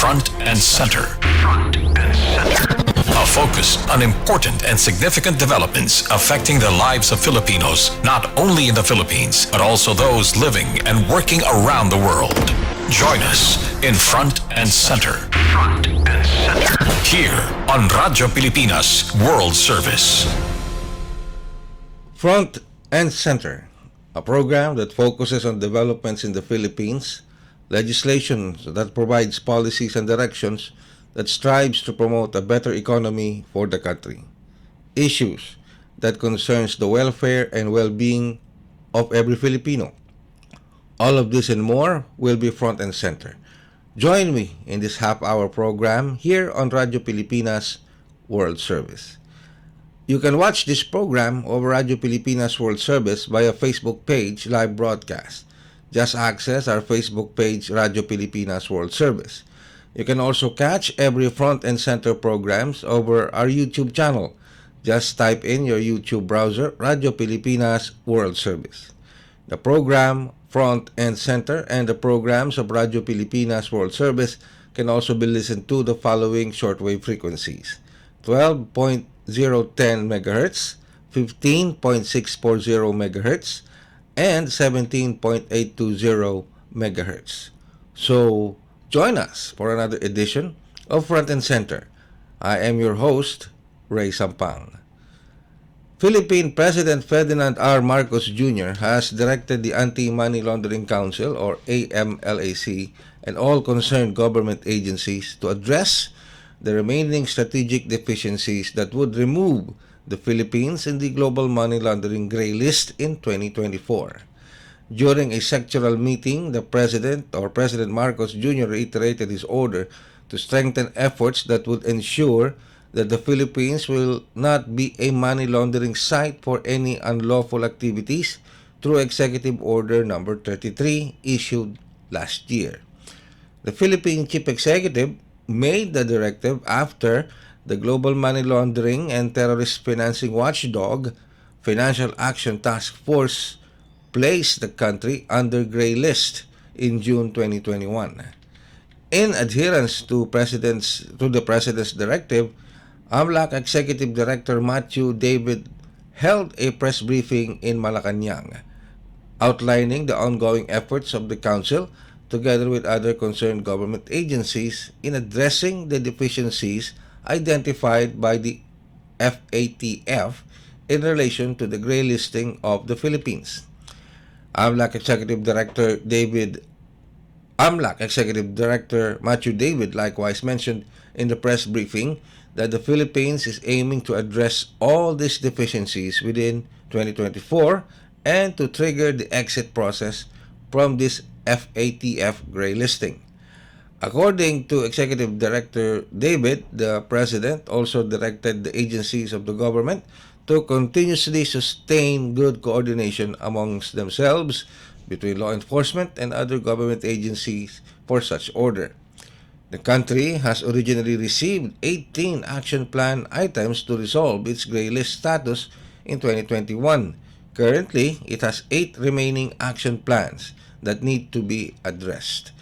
Front and Center. A focus on important and significant developments affecting the lives of Filipinos, not only in the Philippines, but also those living and working around the world. Join us in Front and Center. Here on Radyo Pilipinas World Service. Front and Center, a program that focuses on developments in the Philippines, legislation that provides policies and directions that strives to promote a better economy for the country, issues that concerns the welfare and well-being of every Filipino. All of this and more will be front and center. Join me in this half-hour program here on Radyo Pilipinas World Service. You can watch this program over Radyo Pilipinas World Service via Facebook page live broadcast. Just access our Facebook page, Radyo Pilipinas World Service. You can also catch every front and center programs over our YouTube channel. Just type in your YouTube browser, Radyo Pilipinas World Service. The program Front and Center and the programs of Radyo Pilipinas World Service can also be listened to the following shortwave frequencies: 12.010 MHz, 15.640 MHz, and 17.820 MHz. So, join us for another edition of Front and Center. I am your host, Rey Sampang. Philippine President Ferdinand R. Marcos Jr. has directed the Anti-Money Laundering Council, or AMLAC, and all concerned government agencies to address the remaining strategic deficiencies that would remove the Philippines in the global money laundering gray list in 2024. During a sectoral meeting, President Marcos Jr. reiterated his order to strengthen efforts that would ensure that the Philippines will not be a money laundering site for any unlawful activities through Executive Order Number 33 issued last year. The Philippine Chief Executive made the directive after the Global Money Laundering and Terrorist Financing Watchdog Financial Action Task Force placed the country under gray list in June 2021. In adherence to the President's directive, AMLAC Executive Director Matthew David held a press briefing in Malacanang, outlining the ongoing efforts of the Council together with other concerned government agencies in addressing the deficiencies identified by the FATF in relation to the gray listing of the Philippines. AMLAC Executive Director Matthew David likewise mentioned in the press briefing that the Philippines is aiming to address all these deficiencies within 2024 and to trigger the exit process from this FATF gray listing. According to Executive Director David, the President also directed the agencies of the government to continuously sustain good coordination amongst themselves between law enforcement and other government agencies for such order. The country has originally received 18 action plan items to resolve its gray list status in 2021. Currently, it has 8 remaining action plans that need to be addressed.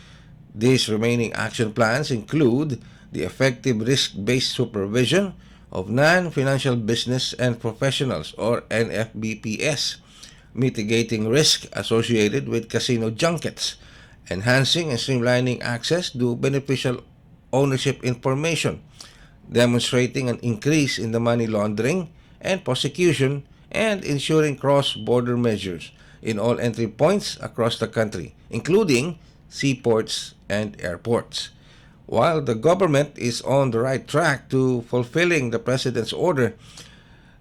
These remaining action plans include the effective risk-based supervision of non-financial business and professionals, or NFBPS, mitigating risk associated with casino junkets, enhancing and streamlining access to beneficial ownership information, demonstrating an increase in the money laundering and prosecution, and ensuring cross-border measures in all entry points across the country, including seaports and airports. While the government is on the right track to fulfilling the President's order,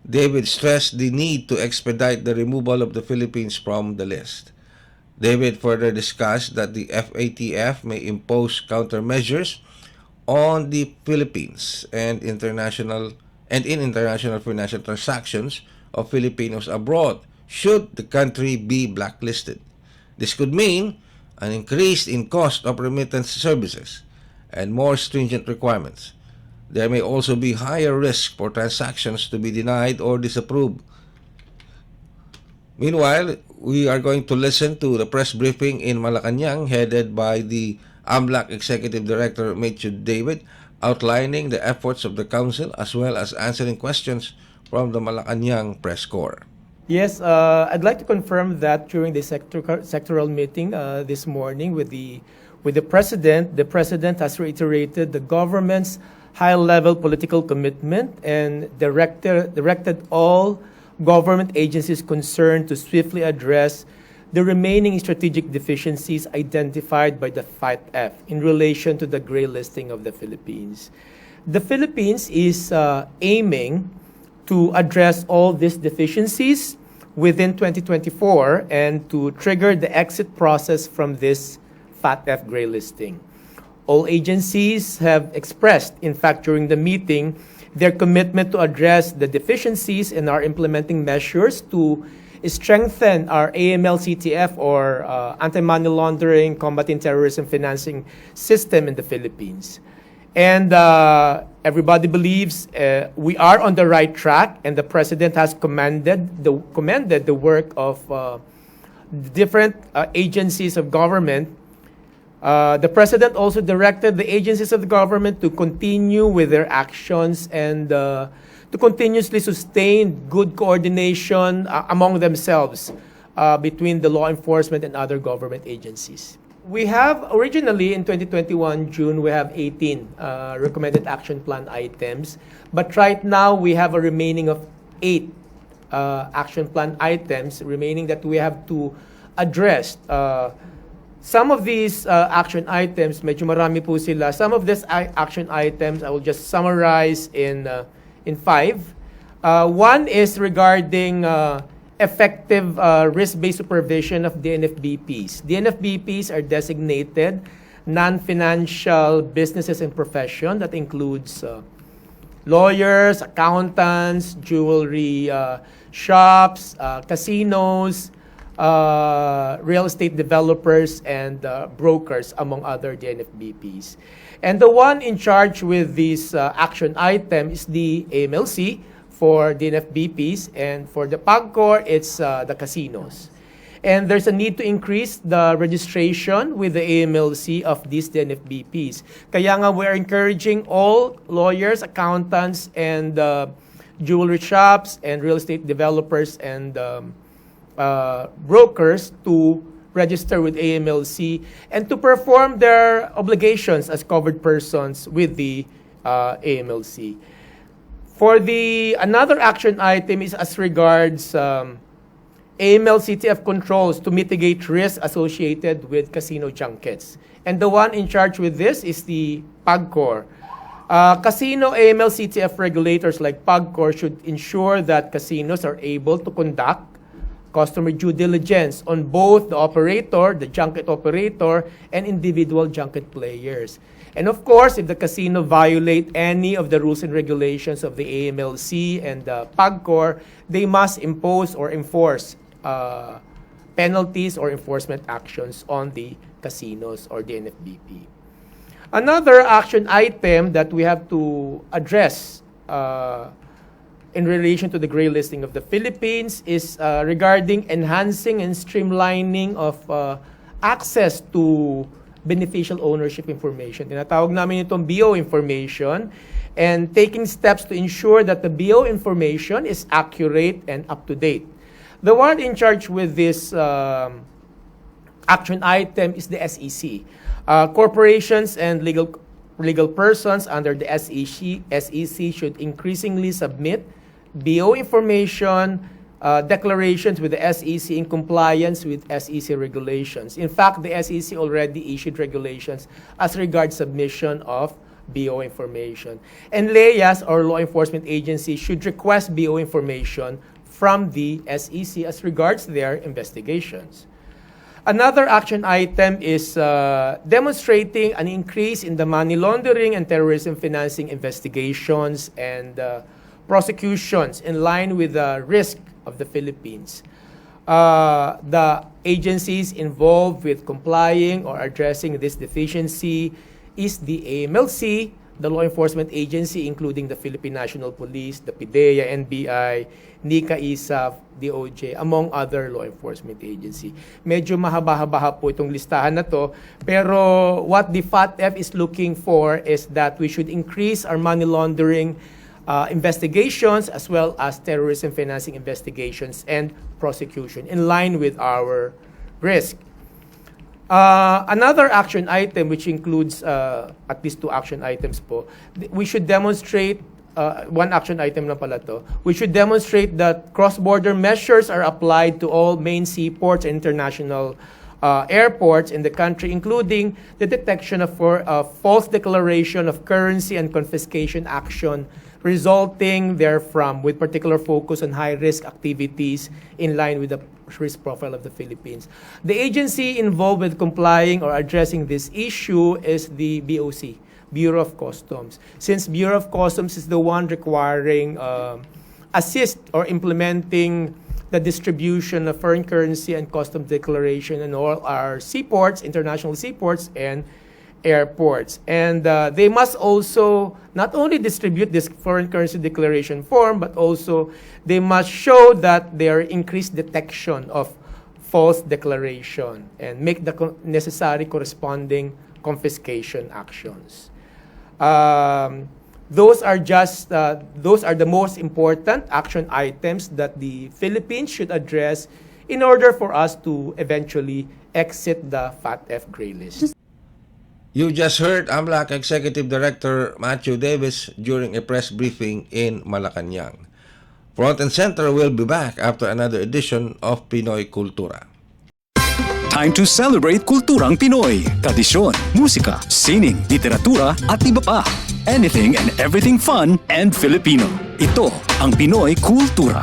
David stressed the need to expedite the removal of the Philippines from the list. David further discussed that the FATF may impose countermeasures on the Philippines and in international financial transactions of Filipinos abroad should the country be blacklisted. This could mean an increase in cost of remittance services and more stringent requirements. There may also be higher risk for transactions to be denied or disapproved. Meanwhile, we are going to listen to the press briefing in Malacanang headed by the AMLAC Executive Director Matthew David outlining the efforts of the Council as well as answering questions from the Malacanang Press Corps. Yes, I'd like to confirm that during the sectoral meeting this morning with the the president has reiterated the government's high-level political commitment and directed all government agencies concerned to swiftly address the remaining strategic deficiencies identified by the FATF in relation to the gray listing of the Philippines. The Philippines is aiming to address all these deficiencies within 2024 and to trigger the exit process from this FATF gray listing. All agencies have expressed, in fact, during the meeting, their commitment to address the deficiencies and are implementing measures to strengthen our AML-CTF or anti-money laundering, combating terrorism financing system in the Philippines. And everybody believes we are on the right track, and the President has commended the work of different agencies of government. The President also directed the agencies of the government to continue with their actions and to continuously sustain good coordination among themselves between the law enforcement and other government agencies. We have originally in 2021 June, we have 18 recommended action plan items, but right now we have a remaining of 8 action plan items remaining that we have to address. Some of these action items, medyo marami po sila. Some of these action items I will just summarize in 5. One is regarding effective risk-based supervision of DNFBPs. DNFBPs are designated non-financial businesses and profession. That includes lawyers, accountants, jewelry shops, casinos, real estate developers, and brokers, among other DNFBPs. And the one in charge with this action item is the AMLC for DNFBPs, and for the PAGCOR, it's the casinos. And there's a need to increase the registration with the AMLC of these DNFBPs. Kaya nga we're encouraging all lawyers, accountants, and jewelry shops, and real estate developers, and brokers to register with AMLC and to perform their obligations as covered persons with the AMLC. For another action item is as regards AML-CTF controls to mitigate risks associated with casino junkets. And the one in charge with this is the PAGCOR. Casino AML-CTF regulators like PAGCOR should ensure that casinos are able to conduct customer due diligence on both the operator, the junket operator, and individual junket players. And of course, if the casino violate any of the rules and regulations of the AMLC and the PAGCOR, they must impose or enforce penalties or enforcement actions on the casinos or the NFBP. Another action item that we have to address in relation to the gray listing of the Philippines is regarding enhancing and streamlining of access to beneficial ownership information. Tinatawag namin itong BO information, and taking steps to ensure that the BO information is accurate and up-to-date. The one in charge with this action item is the SEC. Corporations and legal persons under the SEC should increasingly submit BO information declarations with the SEC in compliance with SEC regulations. In fact, the SEC already issued regulations as regards submission of BO information. And LEAs, or law enforcement agencies, should request BO information from the SEC as regards their investigations. Another action item is demonstrating an increase in the money laundering and terrorism financing investigations and prosecutions in line with the risk of the Philippines. The agencies involved with complying or addressing this deficiency is the AMLC, the law enforcement agency, including the Philippine National Police, the PIDEA, NBI, NICA, ISAF, DOJ, among other law enforcement agency. Medyo mahaba-haba po itong listahan na to, pero what the FATF is looking for is that we should increase our money laundering investigations as well as terrorism financing investigations and prosecution in line with our risk. Another action item, which includes at least 2 action items po, we should demonstrate, one action item na pala to, we should demonstrate that cross-border measures are applied to all main seaports and international airports in the country, including the detection of false declaration of currency and confiscation action resulting therefrom, with particular focus on high-risk activities in line with the risk profile of the Philippines. The agency involved with complying or addressing this issue is the BOC, Bureau of Customs. Since Bureau of Customs is the one requiring assist or implementing the distribution of foreign currency and customs declaration in all our seaports, international seaports, and airports. And they must also not only distribute this foreign currency declaration form, but also they must show that there increased detection of false declaration and make the necessary corresponding confiscation actions. Those are the most important action items that the Philippines should address in order for us to eventually exit the FATF gray list. You just heard AMLAC Executive Director Matthew Davis during a press briefing in Malacanang. Front and Center will be back after another edition of Pinoy Kultura. Time to celebrate kulturang Pinoy. Tradisyon, musika, sining, literatura at iba pa. Anything and everything fun and Filipino. Ito ang Pinoy Kultura.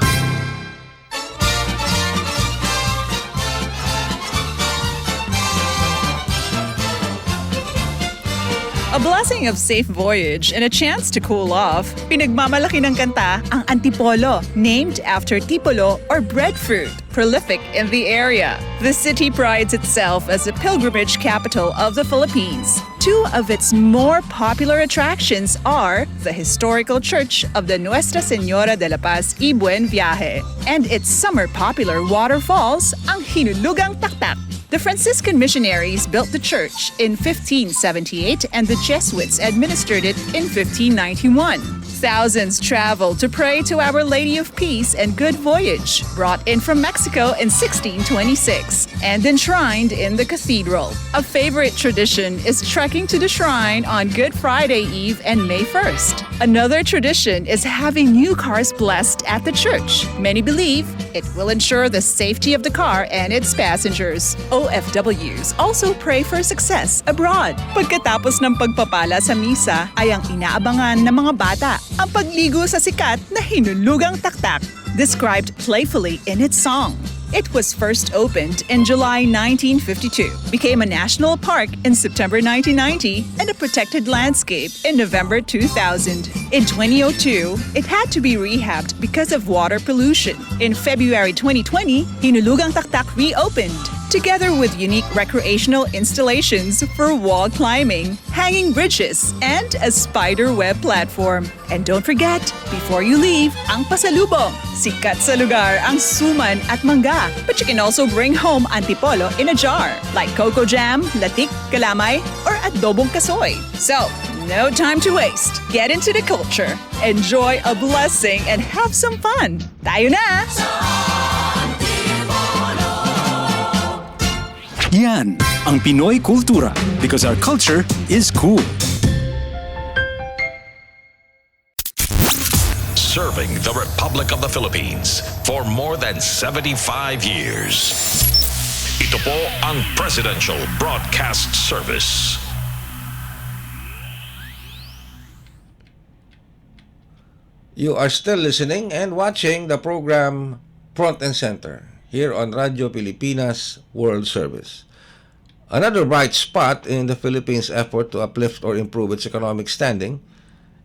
A blessing of safe voyage and a chance to cool off, pinagmamalaki ng kanta ang Antipolo, named after tipolo or breadfruit, prolific in the area. The city prides itself as a pilgrimage capital of the Philippines. 2 of its more popular attractions are the historical church of the Nuestra Señora de la Paz y Buen Viaje and its summer popular waterfalls, ang Hinulugang Taktak. The Franciscan missionaries built the church in 1578 and the Jesuits administered it in 1591. Thousands traveled to pray to Our Lady of Peace and Good Voyage, brought in from Mexico in 1626 and enshrined in the cathedral. A favorite tradition is trekking to the shrine on Good Friday Eve and May 1st. Another tradition is having new cars blessed at the church. Many believe it will ensure the safety of the car and its passengers. OFWs also pray for success abroad. Pagkatapos ng pagpapala sa misa ay ang inaabangan ng mga bata, ang pagligo sa sikat na Hinulugang Taktak, described playfully in its song. It was first opened in July 1952, became a national park in September 1990, and a protected landscape in November 2000. In 2002, it had to be rehabbed because of water pollution. In February 2020, Hinulugang Taktak reopened, together with unique recreational installations for wall climbing, hanging bridges, and a spider web platform. And don't forget, before you leave, ang pasalubong. Sikat sa lugar ang suman at mangga. But you can also bring home antipolo in a jar, like cocoa jam, latik, kalamay, or adobong kasoy. So, no time to waste. Get into the culture, enjoy a blessing, and have some fun. Tayo na! Yan ang Pinoy Kultura, because our culture is cool. Serving the Republic of the Philippines for more than 75 years. Ito po ang Presidential Broadcast Service. You are still listening and watching the program Front and Center here on Radio Pilipinas World Service. Another bright spot in the Philippines' effort to uplift or improve its economic standing.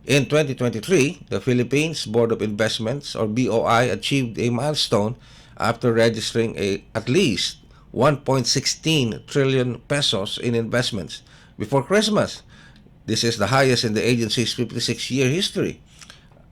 In 2023, the Philippines Board of Investments or BOI achieved a milestone after registering at least 1.16 trillion pesos in investments before Christmas. This is the highest in the agency's 56-year history,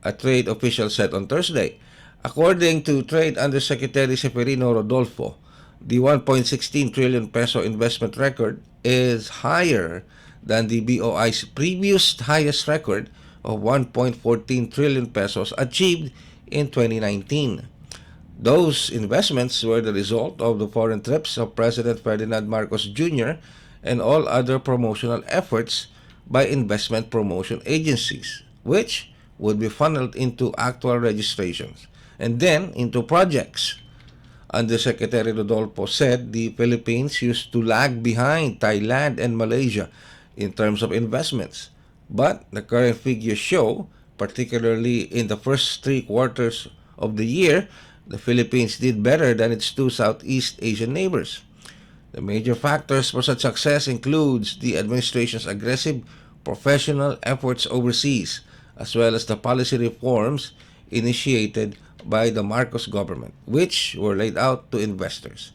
a trade official said on Thursday. According to Trade Undersecretary Seferino Rodolfo, the 1.16 trillion peso investment record is higher than the BOI's previous highest record of 1.14 trillion pesos achieved in 2019. Those investments were the result of the foreign trips of President Ferdinand Marcos Jr. and all other promotional efforts by investment promotion agencies, which would be funneled into actual registrations and then into projects. Undersecretary Rodolfo said the Philippines used to lag behind Thailand and Malaysia in terms of investments, but the current figures show, particularly in the first 3 quarters of the year, the Philippines did better than its two Southeast Asian neighbors. The major factors for such success includes the administration's aggressive professional efforts overseas, as well as the policy reforms initiated by the Marcos government, which were laid out to investors.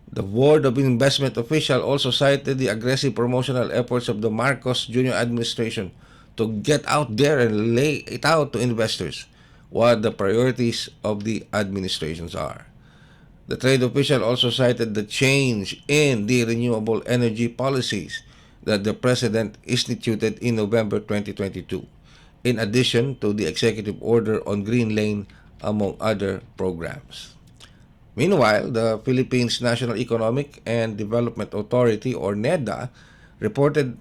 The Board of Investment official also cited the aggressive promotional efforts of the Marcos Jr. administration to get out there and lay it out to investors what the priorities of the administrations are. The trade official also cited the change in the renewable energy policies that the President instituted in November 2022, in addition to the executive order on Green Lane, among other programs. Meanwhile, the Philippines National Economic and Development Authority, or NEDA, reported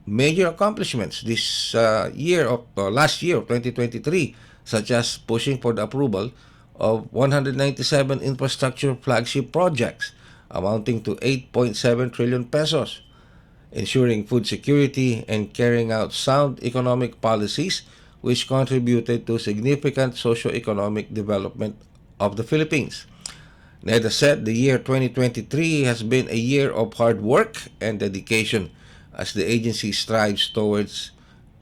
major accomplishments this last year of 2023, such as pushing for the approval of 197 infrastructure flagship projects amounting to 8.7 trillion pesos, ensuring food security and carrying out sound economic policies which contributed to significant socio-economic development of the Philippines. NEDA said the year 2023 has been a year of hard work and dedication as the agency strives towards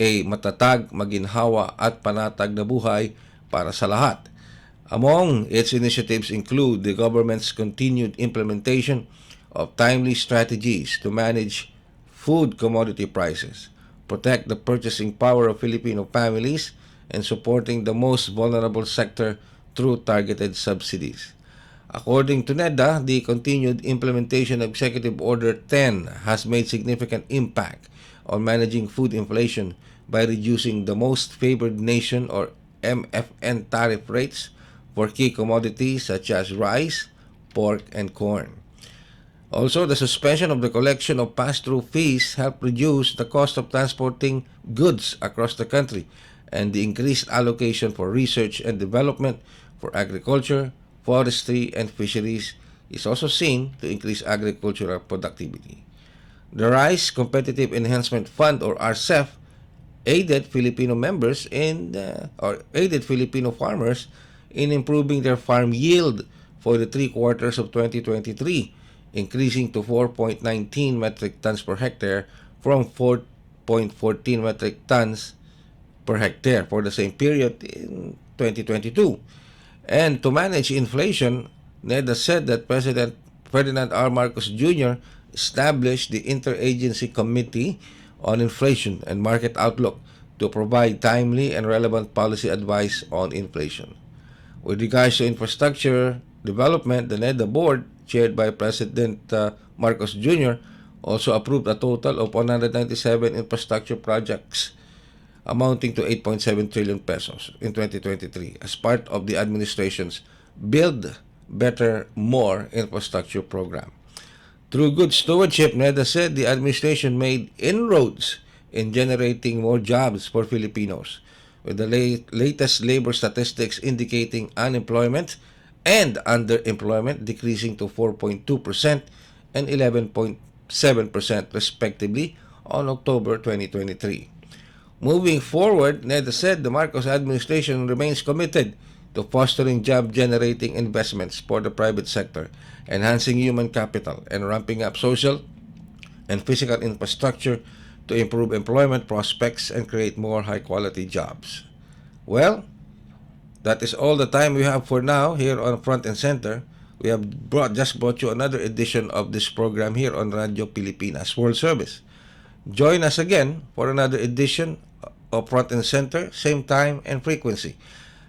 a matatag, maginhawa at panatag na buhay para sa lahat. Among its initiatives include the government's continued implementation of timely strategies to manage food commodity prices, protect the purchasing power of Filipino families, and supporting the most vulnerable sector through targeted subsidies. According to NEDA, the continued implementation of Executive Order 10 has made significant impact on managing food inflation by reducing the Most Favored Nation or MFN tariff rates for key commodities such as rice, pork, and corn. Also, the suspension of the collection of pass-through fees helped reduce the cost of transporting goods across the country, and the increased allocation for research and development for agriculture, forestry, and fisheries is also seen to increase agricultural productivity. The Rice Competitive Enhancement Fund, or RCEF, aided Filipino farmers in improving their farm yield for the 3 quarters of 2023, increasing to 4.19 metric tons per hectare from 4.14 metric tons per hectare for the same period in 2022. And to manage inflation, NEDA said that President Ferdinand R. Marcos Jr. established the Interagency Committee on Inflation and Market Outlook to provide timely and relevant policy advice on inflation. With regards to infrastructure development, the NEDA board, chaired by President Marcos Jr., also approved a total of 197 infrastructure projects amounting to 8.7 trillion pesos in 2023 as part of the administration's Build Better, More infrastructure program. Through good stewardship, NEDA said the administration made inroads in generating more jobs for Filipinos, with the latest labor statistics indicating unemployment and underemployment decreasing to 4.2% and 11.7% respectively on October 2023. Moving forward, NEDA said the Marcos administration remains committed to fostering job-generating investments for the private sector, enhancing human capital, and ramping up social and physical infrastructure to improve employment prospects and create more high-quality jobs. Well, that is all the time we have for now here on Front and Center. We have just brought you another edition of this program here on Radio Pilipinas World Service. Join us again for another edition of Front and Center, same time and frequency.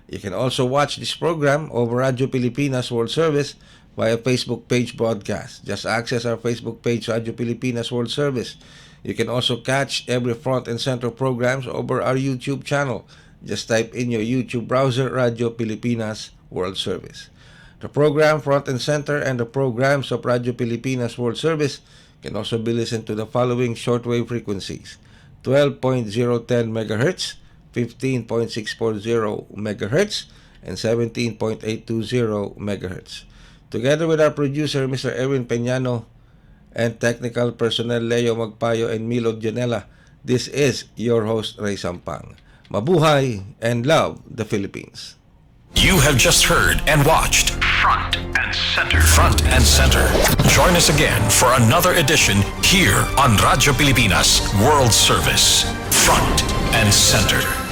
You can also watch this program over Radyo Pilipinas World Service via Facebook page broadcast. Just access our Facebook page, Radyo Pilipinas World Service. You can also catch every front and center programs over our YouTube channel. Just type in your YouTube browser, Radyo Pilipinas World Service. The program Front and Center and the programs of Radyo Pilipinas World Service can also be listened to the following shortwave frequencies: 12.010 MHz, 15.640 MHz, and 17.820 MHz. Together with our producer, Mr. Erwin Peñano, and technical personnel Leo Magpayo and Milo Janela, this is your host, Rey Sampang. Mabuhay and love the Philippines. You have just heard and watched Front and Center. Front and Center. Join us again for another edition here on Radyo Pilipinas World Service. Front and Center.